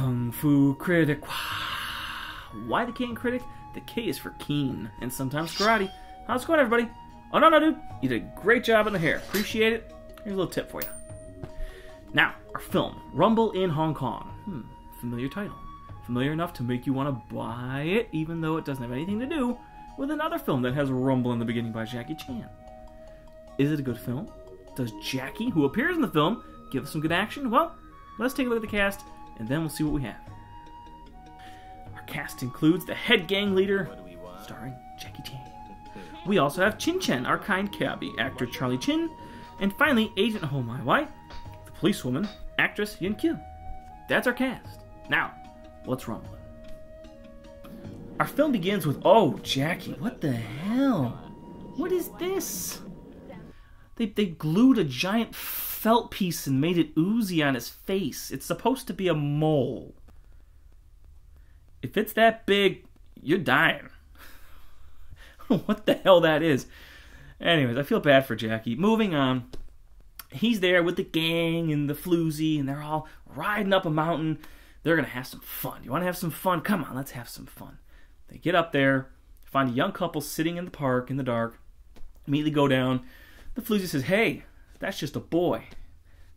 Kung Fu Kritic. Why the K in Critic? The K is for keen, and sometimes karate. How's it going, everybody? Oh, no, dude. You did a great job on the hair. Appreciate it. Here's a little tip for you. Now, our film, Rumble in Hong Kong. Familiar title. Familiar enough to make you want to buy it, even though it doesn't have anything to do with another film that has a rumble in the beginning by Jackie Chan. Is it a good film? Does Jackie, who appears in the film, give us some good action? Well, let's take a look at the cast, and then we'll see what we have. Our cast includes the head gang leader, starring Jackie Chan. We also have Chin Chen, our kind cabbie, actor Charlie Chin, and finally, Agent Ho Mai Wai, the policewoman, actress Yin Kyu. That's our cast. Now, let's rumble. Our film begins with, oh, Jackie, what the hell? What is this? They glued a giant felt piece and made it oozy on his face. It's supposed to be a mole. If it's that big, you're dying. I don't know what the hell that is. Anyways, I feel bad for Jackie. Moving on. He's there with the gang and the floozy, and they're all riding up a mountain. They're going to have some fun. You want to have some fun? Come on, let's have some fun. They get up there, find a young couple sitting in the park in the dark, immediately go down. The floozy says, hey, that's just a boy.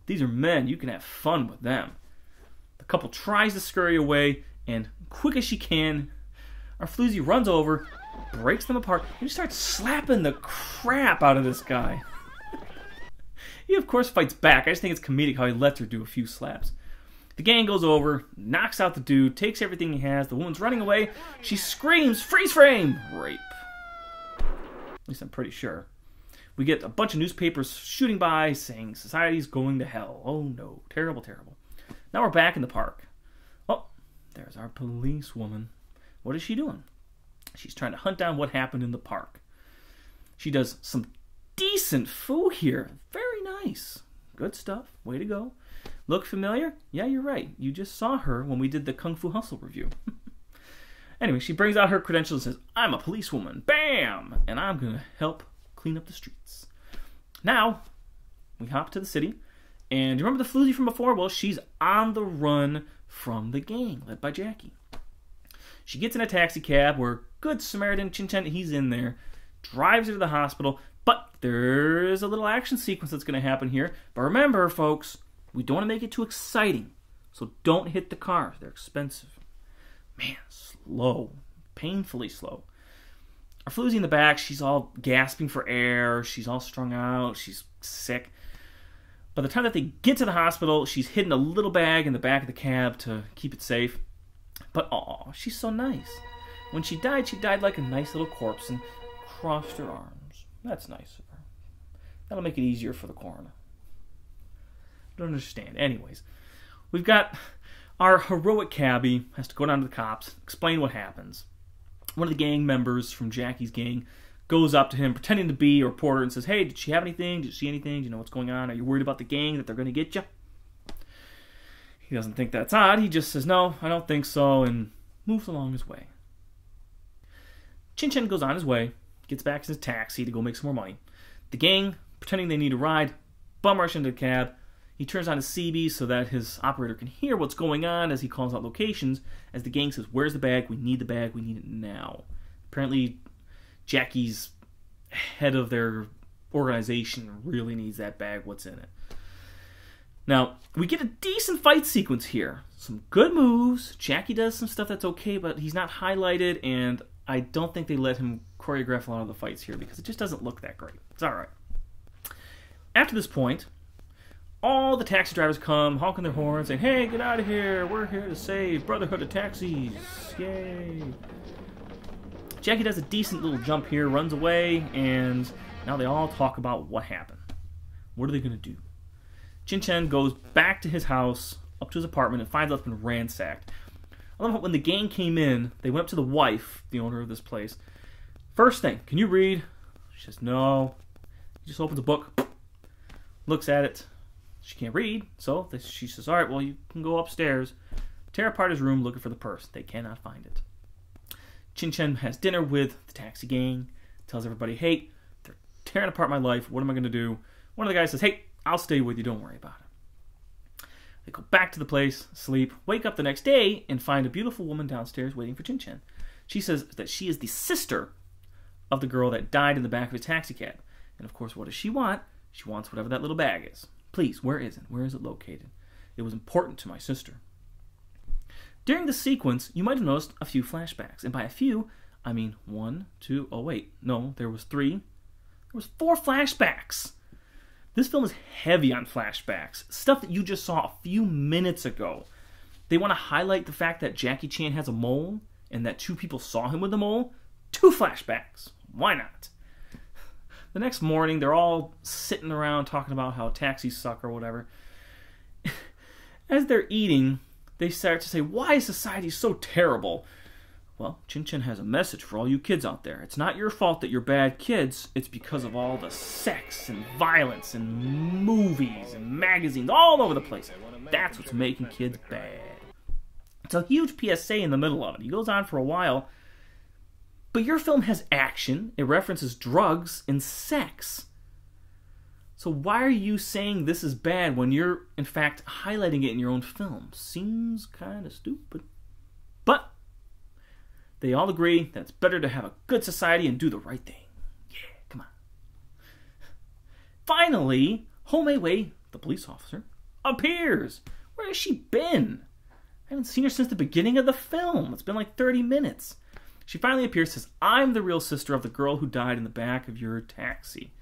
These are men. You can have fun with them. The couple tries to scurry away, and quick as she can, our floozy runs over, breaks them apart, and starts slapping the crap out of this guy. He, of course, fights back. I just think it's comedic how he lets her do a few slaps. The gang goes over, knocks out the dude, takes everything he has. The woman's running away. She screams, freeze frame! Rape. At least I'm pretty sure. We get a bunch of newspapers shooting by saying society's going to hell. Oh no, terrible, terrible. Now we're back in the park. Oh, there's our policewoman. What is she doing? She's trying to hunt down what happened in the park. She does some decent foo here. Very nice. Good stuff. Way to go. Look familiar? Yeah, you're right. You just saw her when we did the Kung Fu Hustle review. Anyway, she brings out her credentials and says, I'm a policewoman. Bam! And I'm going to help clean up the streets. Now, we hop to the city. And you remember the floozy from before? Well, she's on the run from the gang, led by Jackie. She gets in a taxi cab where Good Samaritan Chin Chen, he's in there, drives her to the hospital. But there's a little action sequence that's going to happen here. But remember, folks, we don't want to make it too exciting. So don't hit the cars. They're expensive. Man, slow. Painfully slow. Our floozy in the back, she's all gasping for air. She's all strung out. She's sick. By the time that they get to the hospital, she's hidden a little bag in the back of the cab to keep it safe. But, aw, she's so nice. When she died like a nice little corpse and crossed her arms. That's nice of her. That'll make it easier for the coroner. Don't understand. Anyways, we've got our heroic cabbie has to go down to the cops, explain what happens. One of the gang members from Jackie's gang goes up to him, pretending to be a reporter, and says, hey, did she have anything? Did you see anything? Do you know what's going on? Are you worried about the gang, that they're going to get you? He doesn't think that's odd. He just says, no, I don't think so, and moves along his way. Chin Chen goes on his way, gets back in his taxi to go make some more money. The gang, pretending they need a ride, bum rush into the cab. He turns on his CB so that his operator can hear what's going on as he calls out locations, as the gang says, where's the bag? We need the bag. We need it now. Apparently, Jackie's head of their organization really needs that bag. What's in it? Now, we get a decent fight sequence here. Some good moves. Jackie does some stuff that's okay, but he's not highlighted, and I don't think they let him choreograph a lot of the fights here because it just doesn't look that great. It's all right. After this point, all the taxi drivers come, honking their horns, saying, hey, get out of here. We're here to save Brotherhood of Taxis. Yay. Jackie does a decent little jump here, runs away, and now they all talk about what happened. What are they going to do? Chin Chen goes back to his house, up to his apartment, and finds out it's been ransacked. I love how when the gang came in, they went up to the wife, the owner of this place. First thing, can you read? She says, no. He just opens a book, looks at it. She can't read, so she says, all right, well, you can go upstairs, tear apart his room looking for the purse. They cannot find it. Chin Chen has dinner with the taxi gang, tells everybody, hey, they're tearing apart my life. What am I going to do? One of the guys says, hey, I'll stay with you. Don't worry about it. They go back to the place, sleep, wake up the next day, and find a beautiful woman downstairs waiting for Chin Chin. She says that she is the sister of the girl that died in the back of his taxi cab. And of course, what does she want? She wants whatever that little bag is. Please, where is it? Where is it located? It was important to my sister. During the sequence, you might have noticed a few flashbacks. And by a few, I mean 1, 2, oh wait, no, there was 3. There was 4 flashbacks. This film is heavy on flashbacks. Stuff that you just saw a few minutes ago. They want to highlight the fact that Jackie Chan has a mole and that 2 people saw him with the mole. 2 flashbacks. Why not? The next morning, they're all sitting around talking about how taxis suck or whatever. As they're eating, they start to say, why is society so terrible? Well, Chin Chin has a message for all you kids out there. It's not your fault that you're bad kids. It's because of all the sex and violence and movies and magazines all over the place. That's what's making kids bad. It's a huge PSA in the middle of it. He goes on for a while. But your film has action. It references drugs and sex. So why are you saying this is bad when you're, in fact, highlighting it in your own film? Seems kind of stupid. But they all agree that it's better to have a good society and do the right thing. Yeah, come on. Finally, Ho Mei Wei, the police officer, appears. Where has she been? I haven't seen her since the beginning of the film. It's been like 30 minutes. She finally appears and says, I'm the real sister of the girl who died in the back of your taxi.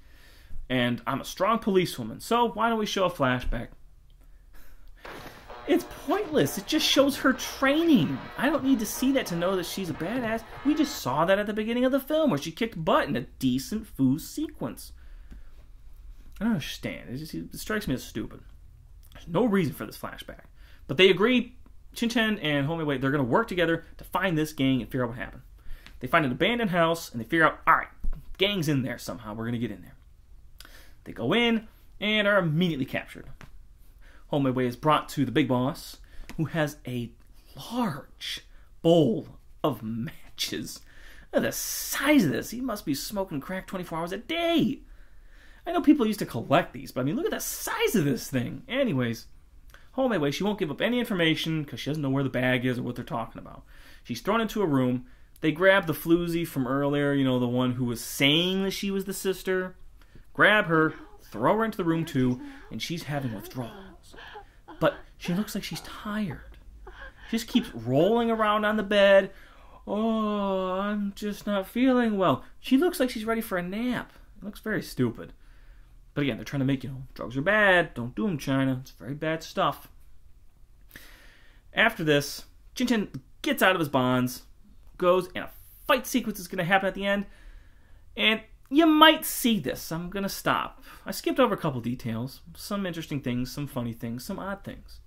And I'm a strong policewoman, so why don't we show a flashback? It's pointless. It just shows her training. I don't need to see that to know that she's a badass. We just saw that at the beginning of the film where she kicked butt in a decent Fu sequence. I don't understand. It strikes me as stupid. There's no reason for this flashback. But they agree, Chin Chin and Ho Mei Wei, they're going to work together to find this gang and figure out what happened. They find an abandoned house and they figure out, alright, gang's in there somehow. We're going to get in there. They go in and are immediately captured. Ho Mei Wei is brought to the big boss, who has a large bowl of matches. Look at the size of this. He must be smoking crack 24 hours a day. I know people used to collect these, but I mean, look at the size of this thing. Anyways, Ho Mei Wei, she won't give up any information because she doesn't know where the bag is or what they're talking about. She's thrown into a room. They grab the floozy from earlier, you know, the one who was saying that she was the sister. Grab her, throw her into the room too, and she's having withdrawals. But she looks like she's tired. She just keeps rolling around on the bed. Oh, I'm just not feeling well. She looks like she's ready for a nap. It looks very stupid. But again, they're trying to make, drugs are bad. Don't do them, China. It's very bad stuff. After this, Chin Chin gets out of his bonds, goes, and a fight sequence is going to happen at the end. And you might see this. I'm going to stop. I skipped over a couple details. Some interesting things, some funny things, some odd things.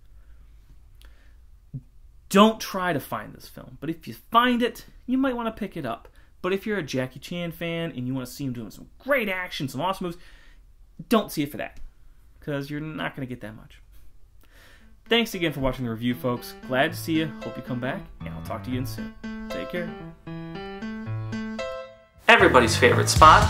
Don't try to find this film. But if you find it, you might want to pick it up. But if you're a Jackie Chan fan and you want to see him doing some great action, some awesome moves, don't see it for that. Because you're not going to get that much. Thanks again for watching the review, folks. Glad to see you. Hope you come back. And I'll talk to you again soon. Take care. Everybody's favorite spot.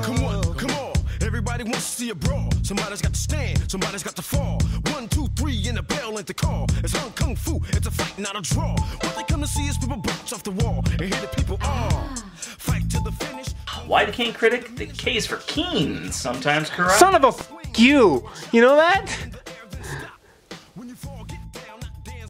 Come on. Everybody wants to see a brawl. Somebody's got to stand, somebody's got to fall. 1, 2, 3 in the bell at the call. It's Hong Kung Fu, it's a fight, not a draw. What they come to see is people bounce off the wall and hear the people fight to the finish. Why the King Critic? The K is for keen, sometimes corrupt. Son of a f*** you! You know that?